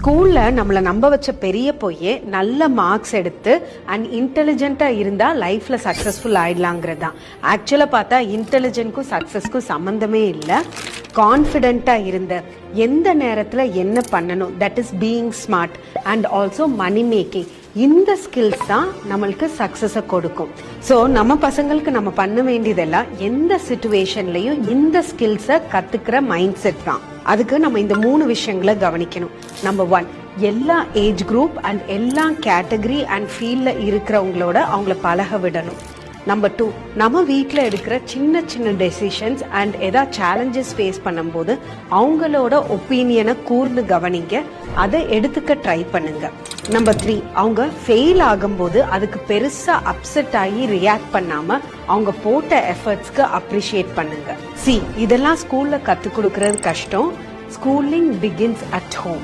ஸ்கூல்ல நம்மளை நம்ப வச்ச பெரிய பொய்யே நல்ல மார்க்ஸ் எடுத்து அண்ட் இன்டெலிஜென்ட்டா இருந்தா லைஃப்ல சக்சஸ்ஃபுல் ஆயிடலாங்கிறது தான். ஆக்சுவலா பார்த்தா இன்டெலிஜென்ட்க்கும் சக்சஸ்க்கும் சம்பந்தமே இல்லை. கான்ஃபிடென்ட்டா இருந்த எந்த நேரத்துல என்ன பண்ணணும், that is being smart and also money making, இந்த ஸ்கில்ஸ் தான் நம்மளுக்கு சக்சஸை கொடுக்கும். ஸோ நம்ம பசங்களுக்கு நம்ம பண்ண வேண்டியதெல்லாம் எந்த சிச்சுவேஷன்லையும் இந்த ஸ்கில்ஸை கத்துக்கிற மைண்ட் செட் தான். அதுக்கு நம்ம இந்த 3 விஷயங்களை கவனிக்கணும். நம்பர் 1, எல்லா ஏஜ் குரூப் அண்ட் எல்லா கேட்டகரி அண்ட் ஃபீல்ட்ல இருக்கிறவங்களோட அவங்கள பழக விடணும். நம்பர் 2, நம்ம வீட்டில் எடுக்கிற சின்ன சின்ன டெசிஷன்ஸ் அண்ட் ஏதாவது சேலஞ்சஸ் ஃபேஸ் பண்ணும்போது அவங்களோட ஒப்பீனியனை கூர்ந்து கவனிங்க, அதை எடுத்துக்க ட்ரை பண்ணுங்க. நம்பர் 3, அவங்க ஃபெயில் ஆகும்போது அதுக்கு பெருசா அப்செட் ஆகி ரியாக்ட் பண்ணாம அவங்க போட்ட எஃபர்ட்ஸ்க்கு அப்ரிஷியேட் பண்ணுங்க. இதெல்லாம் ஸ்கூல்ல கத்துக் கொடுக்கறது கஷ்டம். Schooling begins at home.